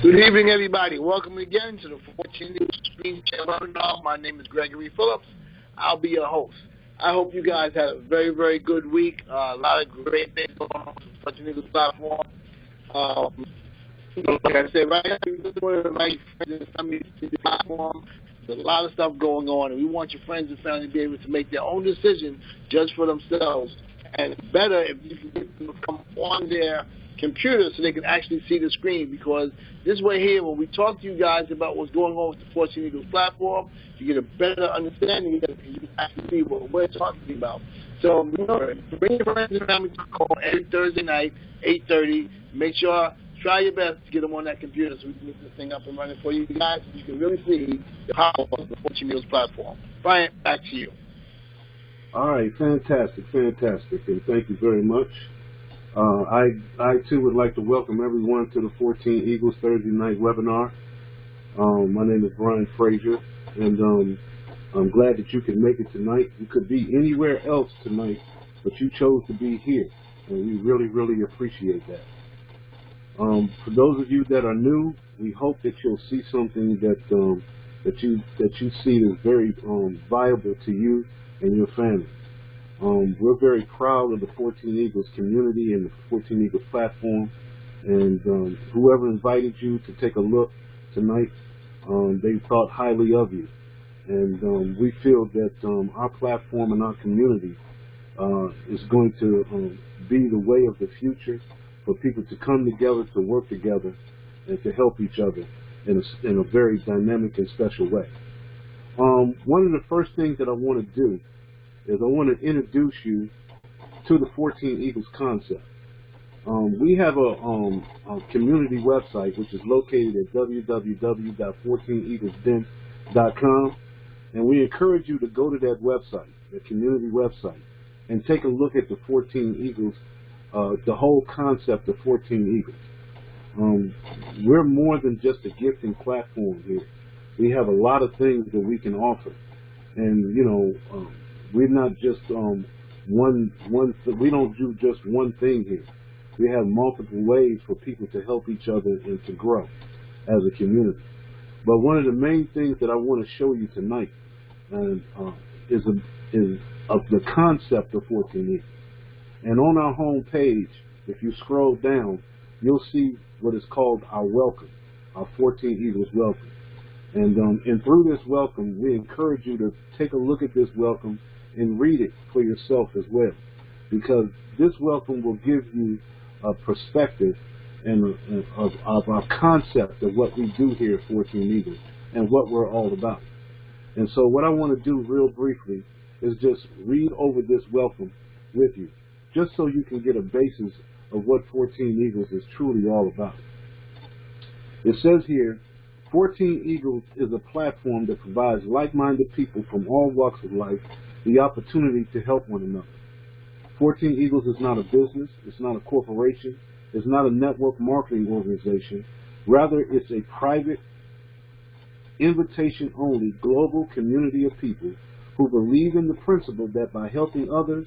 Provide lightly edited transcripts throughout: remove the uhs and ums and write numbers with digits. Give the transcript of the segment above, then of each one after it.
Good evening, everybody. Welcome again to the 14th Screen Share Webinar. My name is Gregory Phillips. I'll be your host. I hope you guys had a very, very good week. A lot of great things going on on the 14th Eagles platform. Like I said, right now, we're my friends and family to the platform. There's a lot of stuff going on, and we want your friends and family to be able to make their own decision just for themselves. And it's better if you can get them to come on their computer so they can actually see the screen, because this way here, when we talk to you guys about what's going on with the 14 Eagles platform, you get a better understanding of it because you can actually see what we're talking about. So remember, bring your friends and family to call every Thursday night, 8:30. Make sure, try your best to get them on that computer so we can get this thing up and running for you guys so you can really see the power of the 14 Eagles platform. Brian, back to you. All right, fantastic, and thank you very much. I too would like to welcome everyone to the 14 Eagles Thursday night webinar. My name is Brian Frazier, and I'm glad that you could make it tonight. You could be anywhere else tonight, but you chose to be here, and we really, really appreciate that. For those of you that are new, we hope that you'll see something that you see is very viable to you and your family. We're very proud of the 14 Eagles community and the 14 Eagles platform, and whoever invited you to take a look tonight, they thought highly of you. And we feel that our platform and our community is going to be the way of the future for people to come together, to work together, and to help each other in a very dynamic and special way. One of the first things that I want to do is I want to introduce you to the 14 Eagles concept. We have a community website which is located at www.14eaglesden.com, and we encourage you to go to that website, the community website, and take a look at the 14 Eagles, the whole concept of 14 Eagles. We're more than just a gifting platform here. We have a lot of things that we can offer, and we're not just we don't do just one thing here. We have multiple ways for people to help each other and to grow as a community. But one of the main things that I want to show you tonight is of the concept of 14 Eagles. And on our home page, if you scroll down, you'll see what is called our welcome, our 14 Eagles welcome. And through this welcome, we encourage you to take a look at this welcome and read it for yourself as well, because this welcome will give you a perspective of our concept of what we do here at 14 Eagles and what we're all about. And so what I want to do real briefly is just read over this welcome with you, just so you can get a basis of what 14 Eagles is truly all about. It says here, 14 Eagles is a platform that provides like-minded people from all walks of life the opportunity to help one another. 14 Eagles is not a business, it's not a corporation, it's not a network marketing organization. Rather, it's a private, invitation-only global community of people who believe in the principle that by helping others,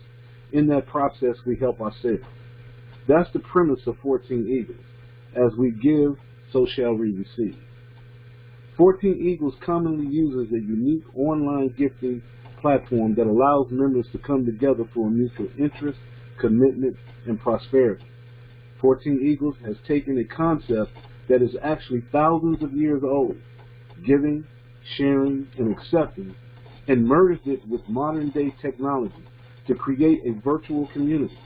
in that process we help ourselves. That's the premise of 14 Eagles. As we give, so shall we receive. 14 Eagles commonly uses a unique online gifting platform that allows members to come together for a mutual interest, commitment, and prosperity. 14 Eagles has taken a concept that is actually thousands of years old, giving, sharing, and accepting, and merged it with modern-day technology to create a virtual community,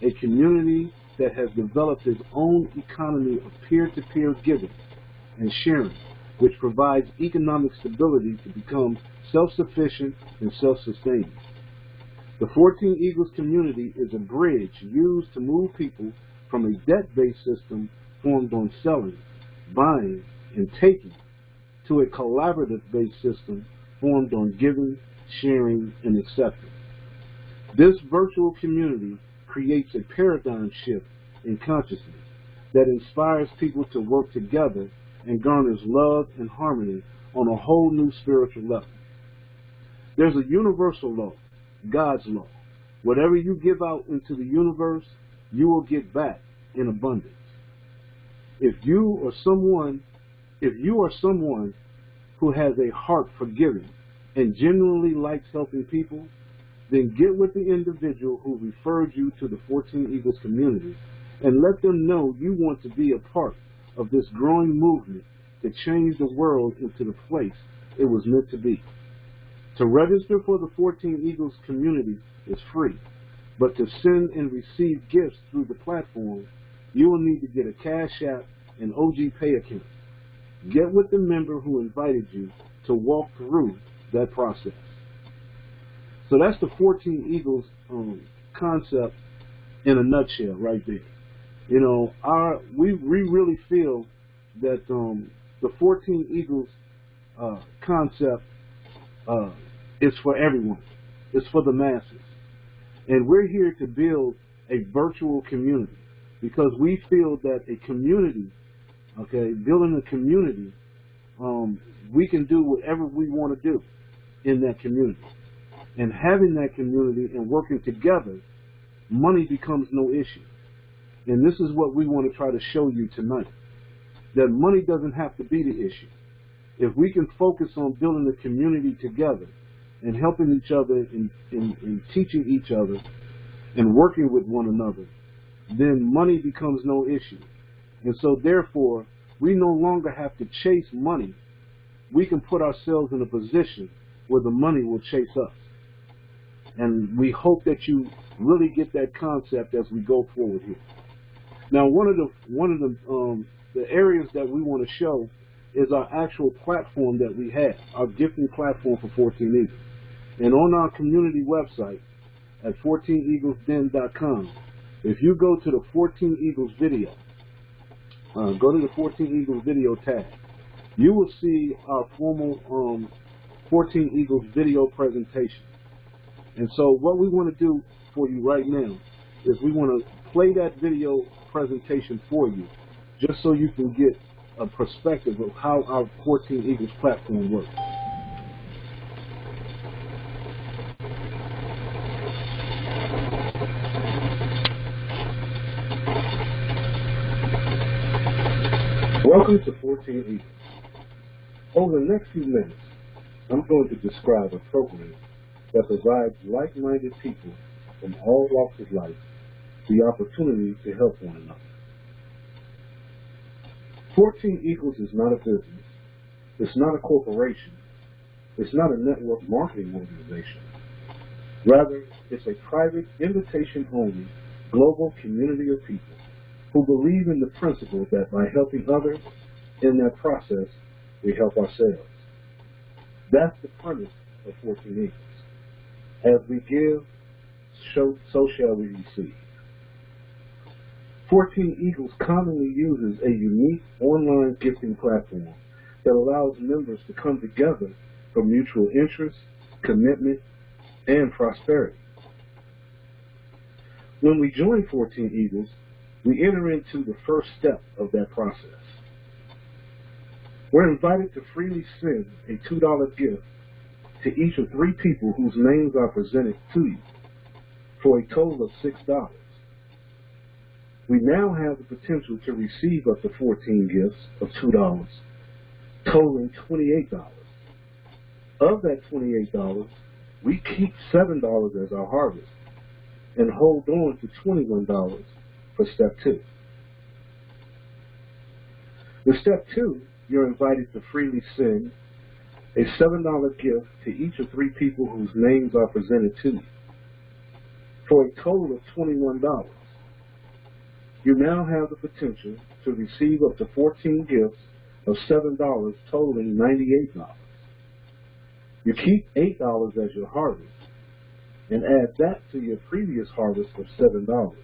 a community that has developed its own economy of peer-to-peer giving and sharing, which provides economic stability to become self-sufficient and self-sustaining. The 14 Eagles community is a bridge used to move people from a debt-based system formed on selling, buying, and taking to a collaborative-based system formed on giving, sharing, and accepting. This virtual community creates a paradigm shift in consciousness that inspires people to work together and garners love and harmony on a whole new spiritual level. There's a universal law, God's law. Whatever you give out into the universe, you will get back in abundance. If you are someone who has a heart for giving and genuinely likes helping people, then get with the individual who referred you to the 14 Eagles community and let them know you want to be a part of this growing movement to change the world into the place it was meant to be. To register for the 14 Eagles community is free, but to send and receive gifts through the platform, you will need to get a Cash App and OG Pay account. Get with the member who invited you to walk through that process. So that's the 14 Eagles concept in a nutshell right there. You know, we really feel that the 14 Eagles concept is for everyone. It's for the masses. And we're here to build a virtual community because we feel that a community, building a community, we can do whatever we want to do in that community. And having that community and working together, money becomes no issue. And this is what we want to try to show you tonight, that money doesn't have to be the issue. If we can focus on building a community together and helping each other and teaching each other and working with one another, then money becomes no issue. And so therefore, we no longer have to chase money. We can put ourselves in a position where the money will chase us. And we hope that you really get that concept as we go forward here. Now, one of the areas that we want to show is our actual platform that we have, our gifting platform for 14 Eagles. And on our community website at 14eaglesden.com, if you go to the 14 Eagles video, go to the 14 Eagles video tab, you will see our formal 14 Eagles video presentation. And so what we want to do for you right now is we want to play that video presentation for you just so you can get a perspective of how our 14 Eagles platform works. Welcome to 14 Eagles. Over the next few minutes, I'm going to describe a program that provides like-minded people from all walks of life the opportunity to help one another. 14 Eagles is not a business. It's not a corporation. It's not a network marketing organization. Rather, it's a private, invitation-only, global community of people who believe in the principle that by helping others, in that process, we help ourselves. That's the premise of 14 Eagles. As we give, so shall we receive. 14 Eagles commonly uses a unique online gifting platform that allows members to come together for mutual interest, commitment, and prosperity. When we join 14 Eagles, we enter into the first step of that process. We're invited to freely send a $2 gift to each of 3 people whose names are presented to you for a total of $6. We now have the potential to receive up to 14 gifts of $2, totaling $28. Of that $28, we keep $7 as our harvest and hold on to $21 for step 2. With step 2, you're invited to freely send a $7 gift to each of 3 people whose names are presented to you for a total of $21. You now have the potential to receive up to 14 gifts of $7, totaling $98. You keep $8 as your harvest and add that to your previous harvest of $7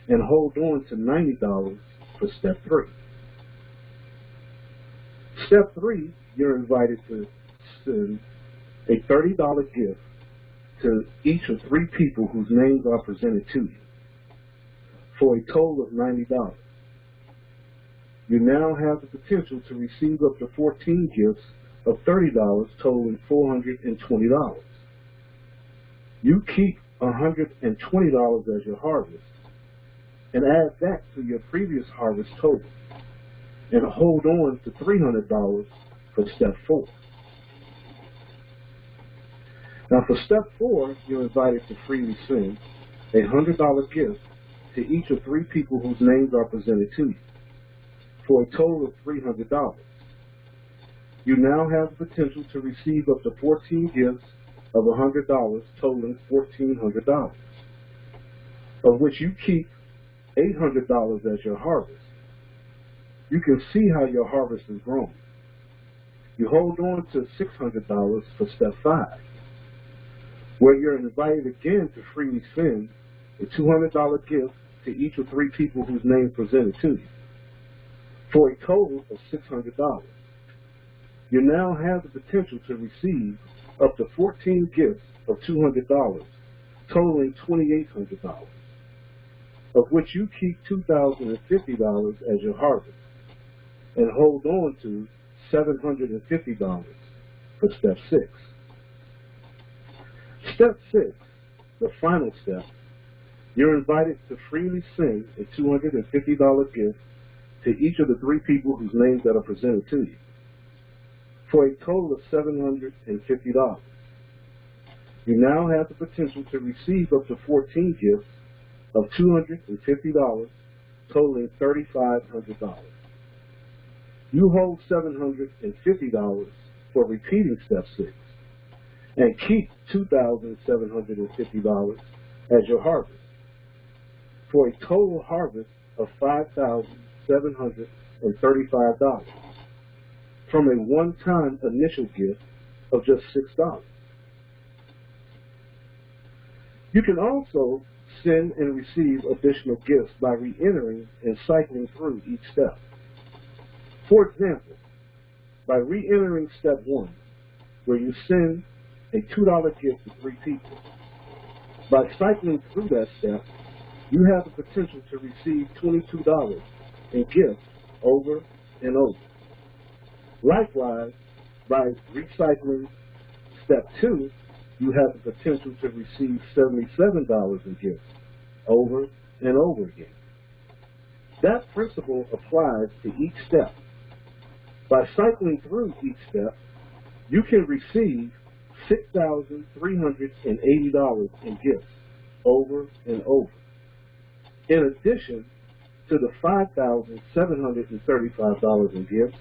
and hold on to $90 for step 3. Step 3, you're invited to send a $30 gift to each of 3 people whose names are presented to you for a total of $90. You now have the potential to receive up to 14 gifts of $30, totaling $420. You keep $120 as your harvest and add that to your previous harvest total, and hold on to $300 for step 4. Now for step 4, you're invited to freely send a $100 gift to each of 3 people whose names are presented to you, for a total of $300. You now have the potential to receive up to 14 gifts of $100, totaling $1,400, of which you keep $800 as your harvest. You can see how your harvest is growing. You hold on to $600 for step 5, where you're invited again to freely send a $200 gift to each of 3 people whose name presented to you, for a total of $600. You now have the potential to receive up to 14 gifts of $200, totaling $2,800, of which you keep $2,050 as your harvest, and hold on to $750 for step 6. Step 6, the final step, you're invited to freely send a $250 gift to each of the 3 people whose names that are presented to you, for a total of $750. You now have the potential to receive up to 14 gifts of $250, totaling $3,500. You hold $750 for repeating step 6, and keep $2,750 as your harvest, for a total harvest of $5,735 from a one-time initial gift of just $6. You can also send and receive additional gifts by re-entering and cycling through each step. For example, by re-entering step 1, where you send a $2 gift to 3 people, by cycling through that step, you have the potential to receive $22 in gifts over and over. Likewise, by recycling step 2, you have the potential to receive $77 in gifts over and over again. That principle applies to each step. By cycling through each step, you can receive $6,380 in gifts over and over, in addition to the $5,735 in gifts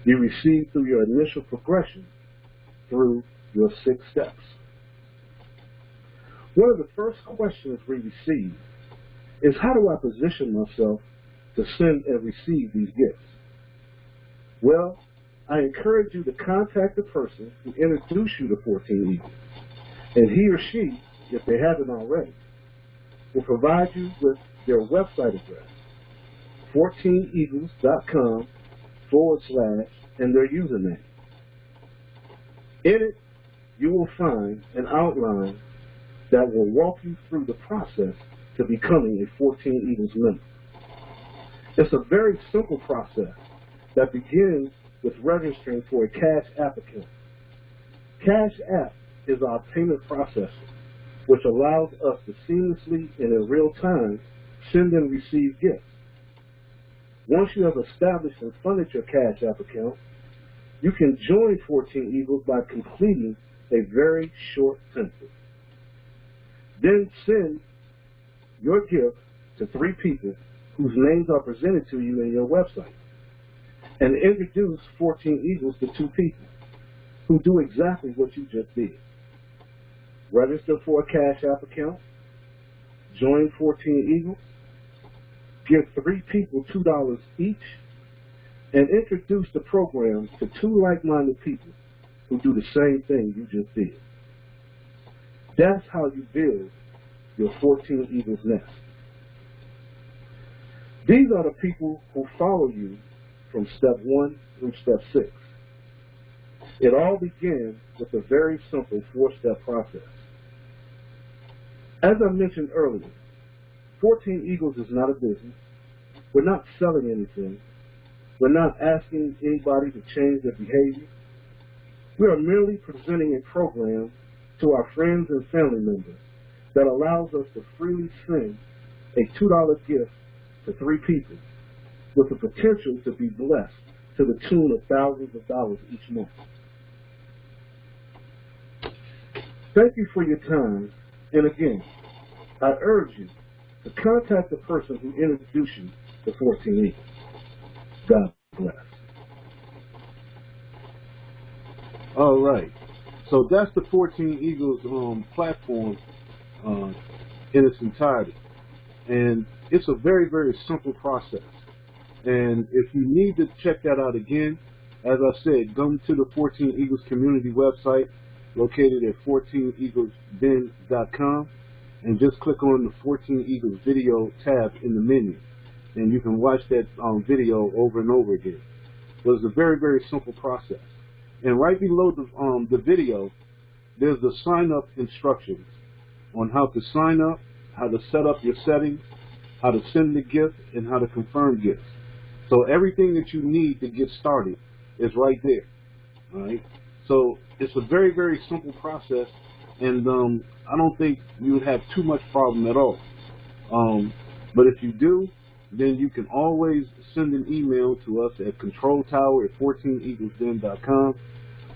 you receive through your initial progression through your 6 steps. One of the first questions we receive is, how do I position myself to send and receive these gifts? Well, I encourage you to contact the person who introduced you to 14 Eagles, and he or she, if they haven't already, will provide you with their website address, 14eagles.com/ and their username. In it, you will find an outline that will walk you through the process to becoming a 14 Eagles member. It's a very simple process that begins with registering for a Cash App account. Cash App is our payment processor, which allows us to seamlessly and in real time send and receive gifts. Once you have established and funded your Cash App account, you can join 14 Eagles by completing a very short template. Then send your gift to 3 people whose names are presented to you in your website, and introduce 14 Eagles to 2 people who do exactly what you just did. Register for a Cash App account, join 14 Eagles, give 3 people $2 each, and introduce the program to 2 like-minded people who do the same thing you just did. That's how you build your 14 Eagles nest. These are the people who follow you from step 1 through step 6. It all began with a very simple 4-step process. As I mentioned earlier, 14 Eagles is not a business. We're not selling anything. We're not asking anybody to change their behavior. We are merely presenting a program to our friends and family members that allows us to freely send a $2 gift to 3 people with the potential to be blessed to the tune of thousands of dollars each month. Thank you for your time, and again, I urge you to contact the person who introduced you to 14 Eagles. God bless. All right. So that's the 14 Eagles platform in its entirety. And it's a very, very simple process. And if you need to check that out again, as I said, go to the 14 Eagles community website located at 14eaglesbend.com and just click on the 14 Eagles video tab in the menu. And you can watch that video over and over again. But it's a very, very simple process. And right below the video, there's the sign-up instructions on how to sign up, how to set up your settings, how to send the gift, and how to confirm gifts. So everything that you need to get started is right there. All right. So it's a very, very simple process, and I don't think you would have too much problem at all. But if you do, then you can always send an email to us at controltower@14eaglesden.com,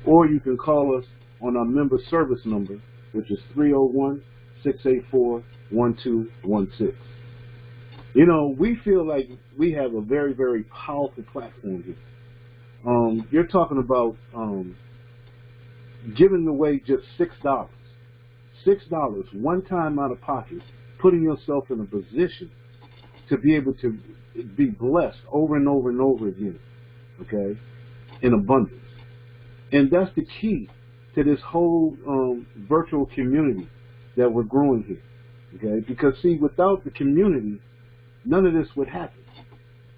or you can call us on our member service number, which is 301-684-1216. You know, we feel like we have a very, very powerful platform here. You're talking about giving away just $6. $6 one time out of pocket, putting yourself in a position to be able to be blessed over and over and over again, okay, in abundance. And that's the key to this whole virtual community that we're growing here, okay? Because, see, without the community, none of this would happen,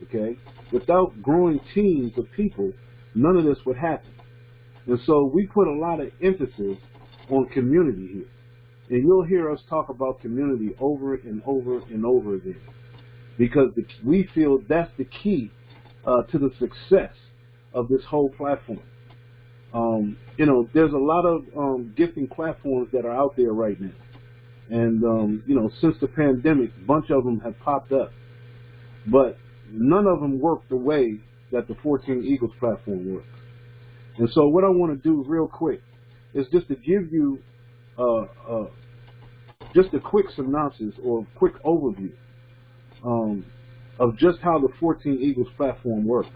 okay? Without growing teams of people, none of this would happen. And so we put a lot of emphasis on community here. And you'll hear us talk about community over and over and over again, because we feel that's the key to the success of this whole platform. You know, there's a lot of gifting platforms that are out there right now. And, you know, since the pandemic, a bunch of them have popped up. But none of them work the way that the 14 Eagles platform works. And so what I want to do real quick is just to give you just a quick synopsis or a quick overview of just how the 14 Eagles platform works.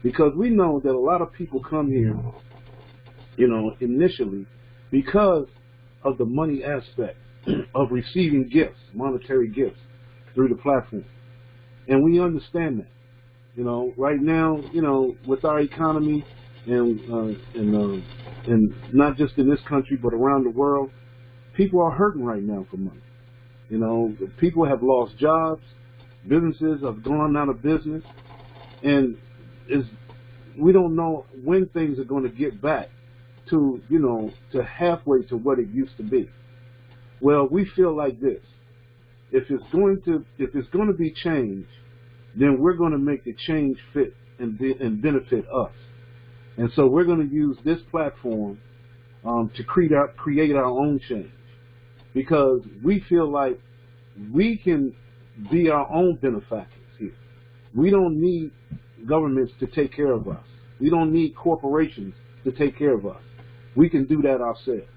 Because we know that a lot of people come here, you know, initially because of the money aspect of receiving gifts, monetary gifts through the platform. And we understand that. You know, right now, you know, with our economy and not just in this country but around the world, people are hurting right now for money. You know, people have lost jobs, businesses have gone out of business, and we don't know when things are going to get back to, you know, to halfway to what it used to be. Well, we feel like this: if it's going to be change, then we're going to make the change fit and benefit us. And so we're going to use this platform to create our own change, because we feel like we can be our own benefactors here. We don't need governments to take care of us. We don't need corporations to take care of us. We can do that ourselves.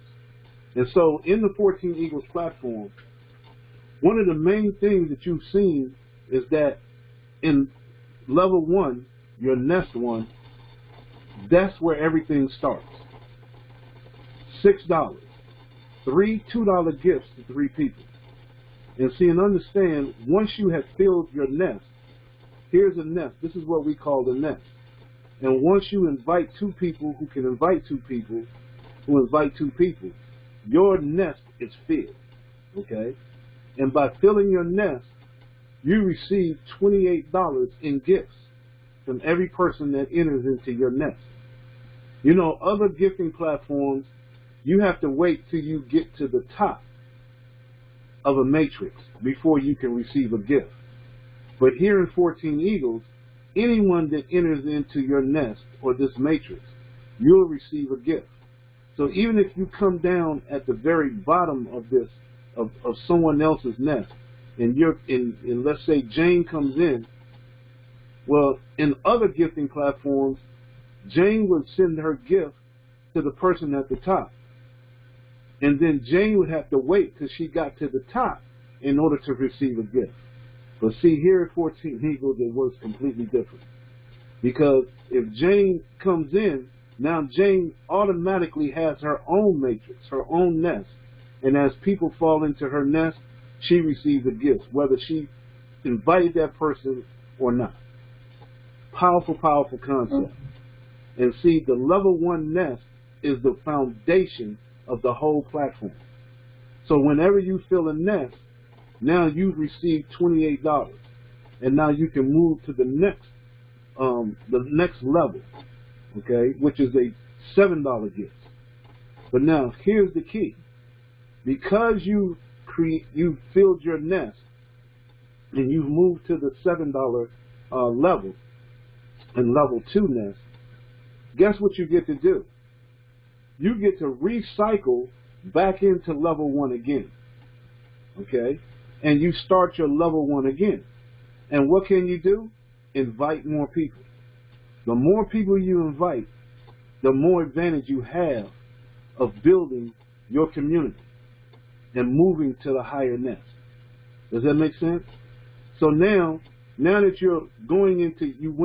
And so in the 14 Eagles platform, one of the main things that you've seen is that in level 1, your nest one, that's where everything starts. $6. 3 $2 gifts to 3 people. And see and understand, once you have filled your nest, here's a nest. This is what we call the nest. And once you invite 2 people who can invite 2 people, who invite 2 people, your nest is filled, okay? And by filling your nest, you receive $28 in gifts from every person that enters into your nest. You know, other gifting platforms, you have to wait till you get to the top of a matrix before you can receive a gift. But here in 14 Eagles, anyone that enters into your nest or this matrix, you'll receive a gift. So even if you come down at the very bottom of this, of someone else's nest, and let's say Jane comes in. Well, in other gifting platforms, Jane would send her gift to the person at the top. And then Jane would have to wait till she got to the top in order to receive a gift. But see, here at 14 Eagles, it works completely different. Because if Jane comes in, now Jane automatically has her own matrix, her own nest. And as people fall into her nest, she receives a gift, whether she invited that person or not. Powerful, powerful concept. And see, the level 1 nest is the foundation of the whole platform. So whenever you fill a nest, now you've received $28, and now you can move to the next level, okay, which is a $7 gift. But now here's the key: because you filled your nest and you've moved to the $7 level and level 2 nest, guess what you get to do? You get to recycle back into level 1 again, okay? And you start your level 1 again. And what can you do? Invite more people. The more people you invite, the more advantage you have of building your community and moving to the higher nest. Does that make sense? So now that you went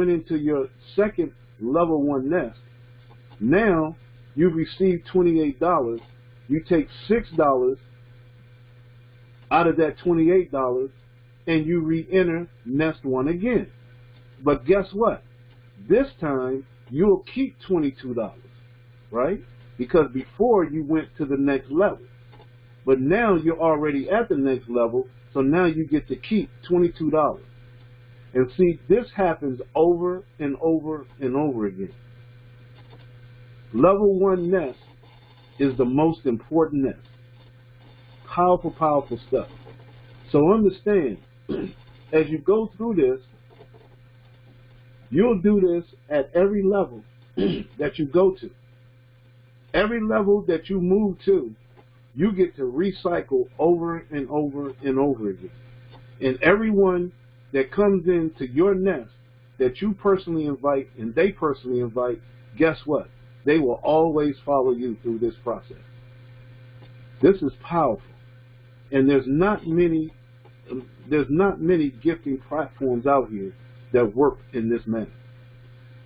into your second level 1 nest, now you've received $28. You take $6 out of that $28 and you re-enter nest 1 again. But guess what? This time you'll keep $22, right? Because before you went to the next level. But now you're already at the next level, so now you get to keep $22. And see, this happens over and over and over again. Level 1 nest is the most important nest. Powerful, powerful stuff. So understand, as you go through this, you'll do this at every level that you go to. Every level that you move to, you get to recycle over and over and over again. And everyone that comes into your nest that you personally invite and they personally invite, guess what? They will always follow you through this process. This is powerful. And there's not many gifting platforms out here that work in this manner.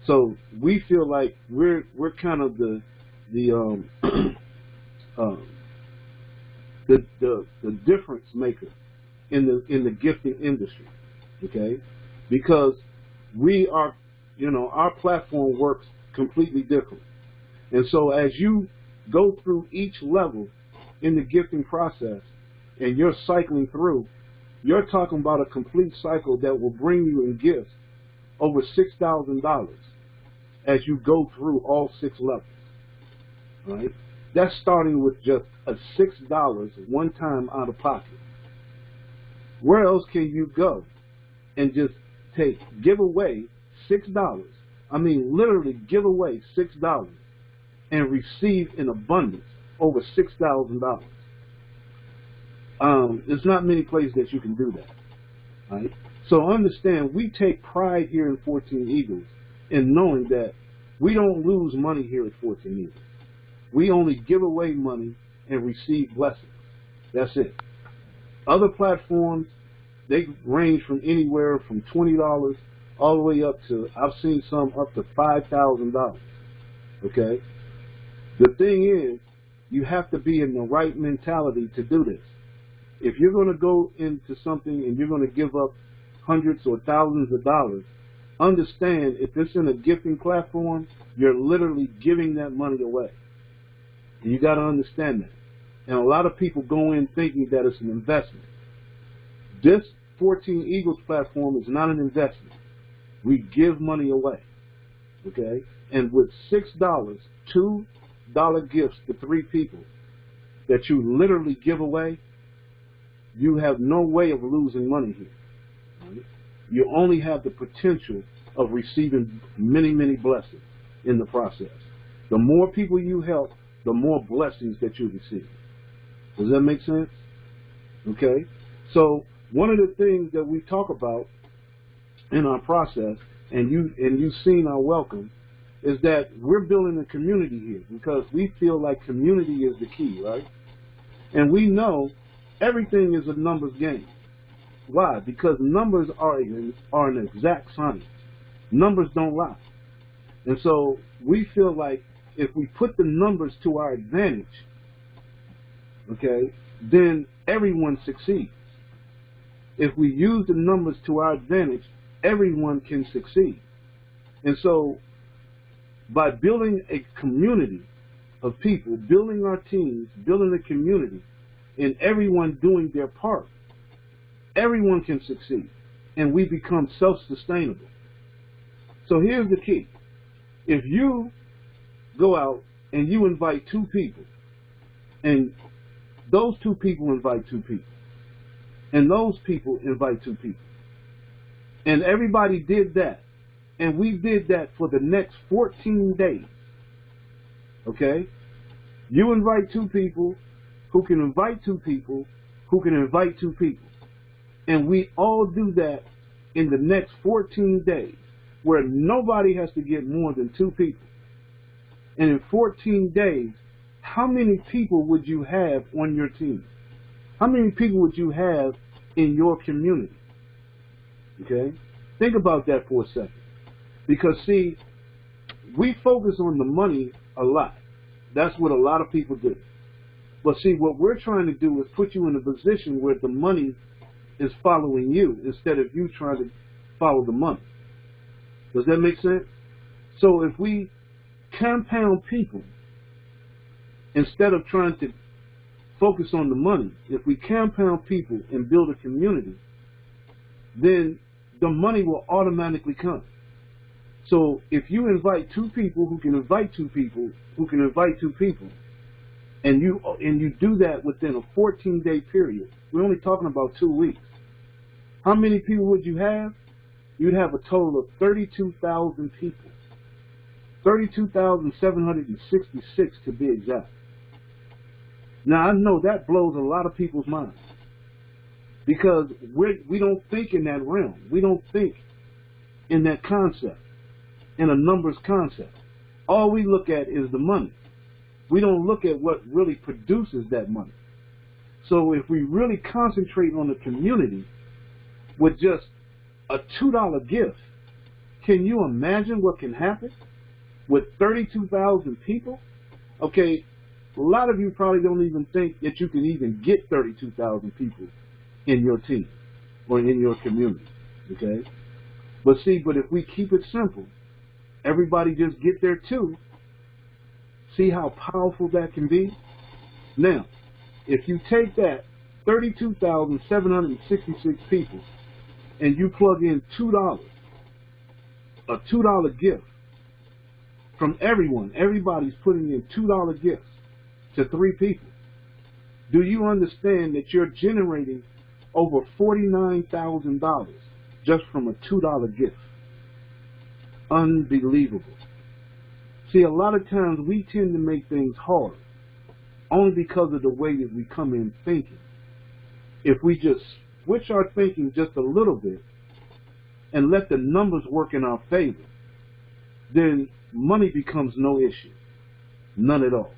So we feel like we're kind of the difference maker in the gifting industry, okay? Because we are, our platform works completely different. And so as you go through each level in the gifting process and you're cycling through, you're talking about a complete cycle that will bring you in gifts over $6,000 as you go through all 6 levels, right? That's starting with just a $6 one time out of pocket. Where else can you go and just give away $6? I mean, literally give away $6 and receive in abundance over $6,000. There's not many places that you can do that, right? So understand, we take pride here in 14 Eagles in knowing that we don't lose money here at 14 Eagles. We only give away money and receive blessings. That's it. Other platforms, they range from anywhere from $20 all the way up to, I've seen some up to $5,000. Okay? The thing is, you have to be in the right mentality to do this. If you're going to go into something and you're going to give up hundreds or thousands of dollars, understand if it's in a gifting platform, you're literally giving that money away. And you got to understand that. And a lot of people go in thinking that it's an investment. This 14 Eagles platform is not an investment. We give money away. Okay? And with $6, $2 gifts to 3 people that you literally give away, you have no way of losing money here. Right? You only have the potential of receiving many, many blessings in the process. The more people you help, the more blessings that you receive. Does that make sense? Okay? So one of the things that we talk about in our process, and you've seen our welcome, is that we're building a community here because we feel like community is the key, right? And we know everything is a numbers game. Why? Because numbers are an exact science. Numbers don't lie. And so we feel like if we put the numbers to our advantage, okay, then everyone succeeds. If we use the numbers to our advantage, everyone can succeed. And so by building a community of people, building our teams, building a community, and everyone doing their part, everyone can succeed, and we become self-sustainable. So here's the key. If you go out and you invite 2 people, and those 2 people invite 2 people, and those people invite 2 people, and everybody did that, and we did that for the next 14 days, okay? You invite 2 people who can invite 2 people who can invite 2 people. And we all do that in the next 14 days, where nobody has to get more than 2 people. And in 14 days, how many people would you have on your team? How many people would you have in your community? Okay? Think about that for a second. Because, see, we focus on the money a lot. That's what a lot of people do. But, see, what we're trying to do is put you in a position where the money is following you instead of you trying to follow the money. Does that make sense? So if we compound people instead of trying to focus on the money, if we compound people and build a community, then the money will automatically come. So if you invite 2 people who can invite 2 people who can invite 2 people, and you do that within a 14-day period, we're only talking about 2 weeks. How many people would you have? You'd have a total of 32,000 people. 32,766 to be exact. Now, I know that blows a lot of people's minds because we don't think in that realm. We don't think in that concept, in a numbers concept. All we look at is the money. We don't look at what really produces that money. So if we really concentrate on the community with just a $2 gift, can you imagine what can happen with 32,000 people? Okay, a lot of you probably don't even think that you can even get 32,000 people in your team or in your community, okay? But see, if we keep it simple, everybody just get there too. See how powerful that can be? Now, if you take that 32,766 people and you plug in $2, a $2 gift from everyone, everybody's putting in $2 gifts to 3 people. Do you understand that you're generating over $49,000 just from a $2 gift? Unbelievable. See, a lot of times we tend to make things hard only because of the way that we come in thinking. If we just switch our thinking just a little bit and let the numbers work in our favor, then money becomes no issue. None at all.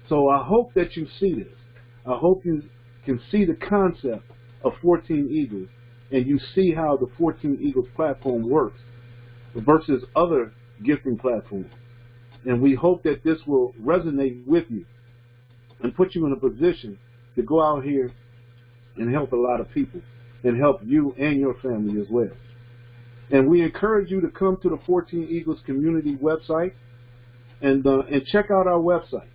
So I hope that you see this. I hope you can see the concept of 14 Eagles and you see how the 14 Eagles platform works versus other gifting platforms. And we hope that this will resonate with you and put you in a position to go out here and help a lot of people and help you and your family as well. And we encourage you to come to the 14 Eagles community website and check out our website.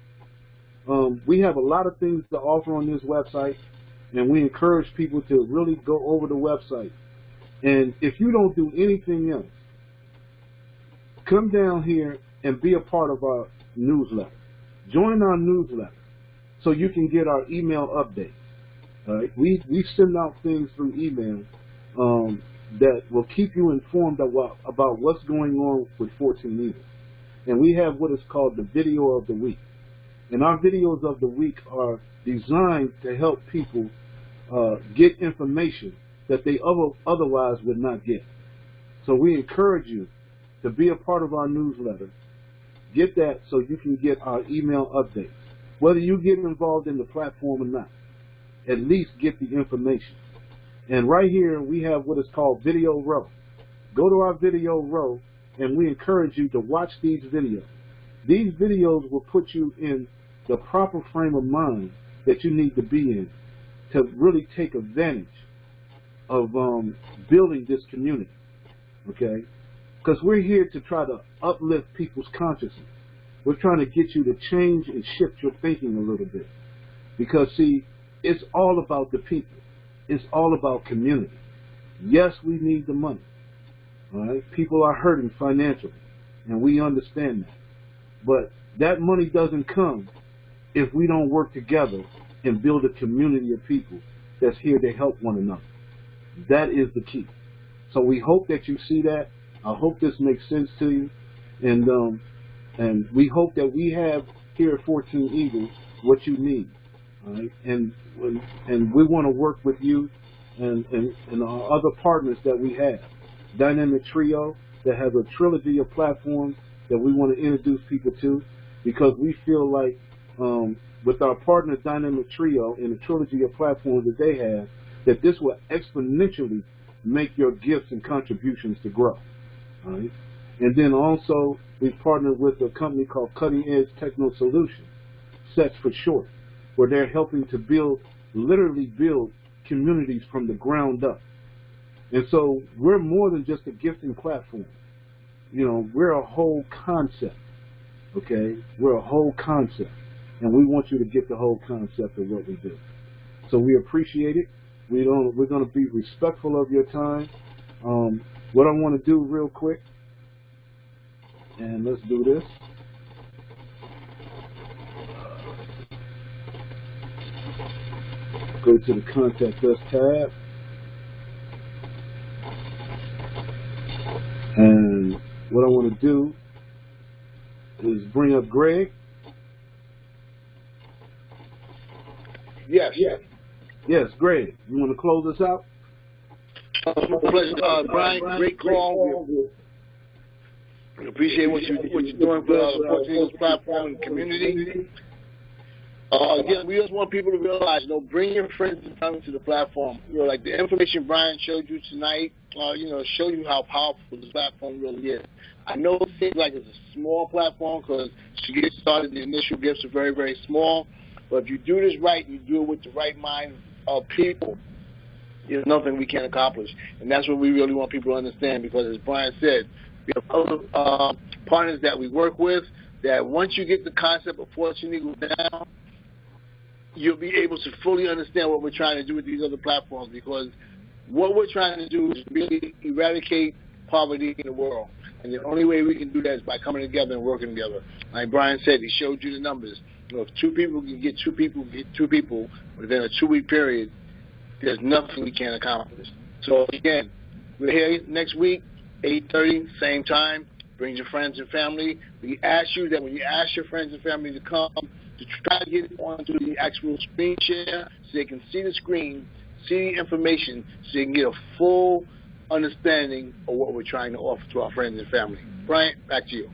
We have a lot of things to offer on this website, and we encourage people to really go over the website. And if you don't do anything else, come down here and be a part of our newsletter. Join our newsletter so you can get our email updates. All right? We send out things through email that will keep you informed about what's going on with 14 Eagles. And we have what is called the video of the week. And our videos of the week are designed to help people get information that they otherwise would not get. So we encourage you to be a part of our newsletter. Get that so you can get our email updates. Whether you get involved in the platform or not, at least get the information. And right here we have what is called Video Row. Go to our Video Row, and we encourage you to watch these videos. These videos will put you in the proper frame of mind that you need to be in to really take advantage of building this community, okay? Because we're here to try to uplift people's consciousness. We're trying to get you to change and shift your thinking a little bit. Because, see, it's all about the people. It's all about community. Yes, we need the money. All right? People are hurting financially, and we understand that. But that money doesn't come if we don't work together and build a community of people that's here to help one another. That is the key. So we hope that you see that. I hope this makes sense to you. And we hope that we have here at 14 Eagles what you need. All right? And we want to work with you and our other partners that we have. Dynamic Trio, that has a trilogy of platforms that we want to introduce people to, because we feel like with our partner Dynamic Trio and the trilogy of platforms that they have, that this will exponentially make your gifts and contributions to grow. All right? And then also we've partnered with a company called Cutting Edge Techno Solutions, SETS for short, where they're helping to literally build communities from the ground up. And so we're more than just a gifting platform. You know, we're a whole concept, okay? We're a whole concept, and we want you to get the whole concept of what we do. So we appreciate it. We're going to be respectful of your time. What I want to do real quick, and let's do this. Go to the Contact Us tab. And what I want to do is bring up Greg. Yes. Yes, Greg. You want to close us out? My pleasure, Brian. Great call. We appreciate what you're doing for the 14 Eagles platform and community. Again, we just want people to realize, bring your friends and family to the platform. Like the information Brian showed you tonight, show you how powerful this platform really is. I know it seems like it's a small platform because to get started, the initial gifts are very, very small. But if you do this right, you do it with the right mind of people, there's nothing we can't accomplish. And that's what we really want people to understand, because as Brian said, we have other partners that we work with that once you get the concept of 14 Eagles down, you'll be able to fully understand what we're trying to do with these other platforms, because what we're trying to do is really eradicate poverty in the world. And the only way we can do that is by coming together and working together. Like Brian said, he showed you the numbers. If two people can get two people within a 2-week period, there's nothing we can't accomplish. So again, we're here next week, 8:30, same time. Bring your friends and family. We ask you that when you ask your friends and family to come, to try to get onto the actual screen share so they can see the screen, see the information, so they can get a full understanding of what we're trying to offer to our friends and family. Brian, back to you.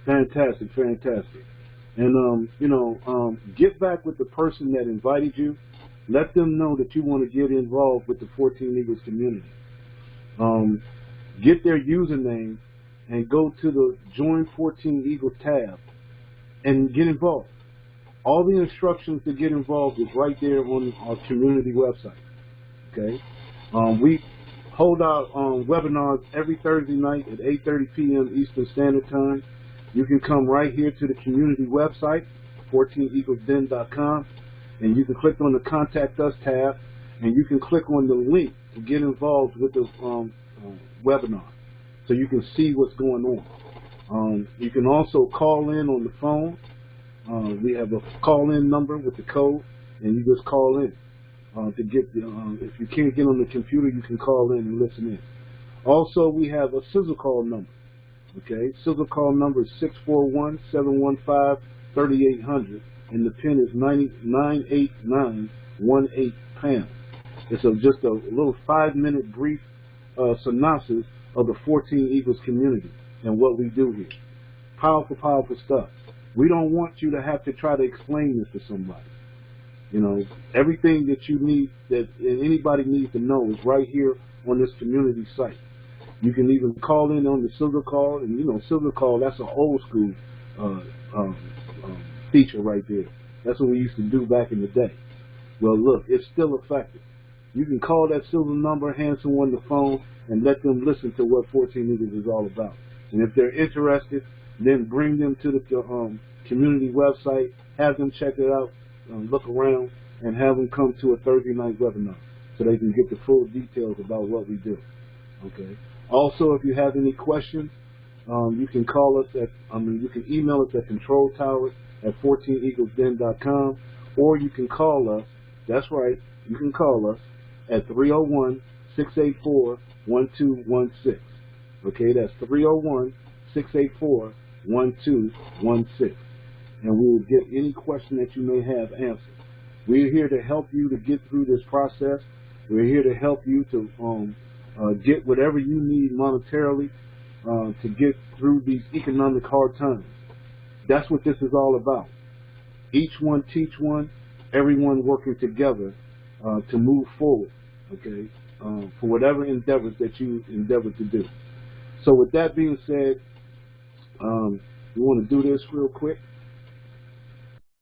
Fantastic. And, get back with the person that invited you. Let them know that you want to get involved with the 14 Eagles community. Get their username and go to the Join 14 Eagles tab and get involved. All the instructions to get involved is right there on our community website. Okay? We hold our webinars every Thursday night at 8:30 p.m. Eastern Standard Time. You can come right here to the community website, 14eaglesden.com, and you can click on the Contact Us tab, and you can click on the link to get involved with the webinar, so you can see what's going on. You can also call in on the phone. We have a call-in number with the code, and you just call in to get the. If you can't get on the computer, you can call in and listen in. Also, we have a sizzle call number. Okay, sizzle call number is 641-715-3800, and the pin is 98918 pounds. It's just a little 5-minute brief synopsis of the 14 Eagles community and what we do here. Powerful, powerful stuff. We don't want you to have to try to explain this to somebody. You know, everything that you need, that anybody needs to know, is right here on this community site. You can even call in on the Silver Call, and you know, Silver Call, that's an old school feature right there. That's what we used to do back in the day. Well, look, it's still effective. You can call that silver number, hand someone the phone, and let them listen to what 14 Eagles is all about. And if they're interested, then bring them to the community website, have them check it out, look around, and have them come to a Thursday night webinar so they can get the full details about what we do. Okay. Also, if you have any questions, you can call us at, you can email us at controltower@14eaglesden.com, or you can call us. That's right, you can call us at 301-684-1216. Okay, that's 301-684-1216. And we will get any question that you may have answered. We're here to help you to get through this process. We're here to help you to get whatever you need monetarily to get through these economic hard times. That's what this is all about. Each one teach one, everyone working together to move forward, okay, for whatever endeavors that you endeavor to do. So with that being said, we want to do this real quick.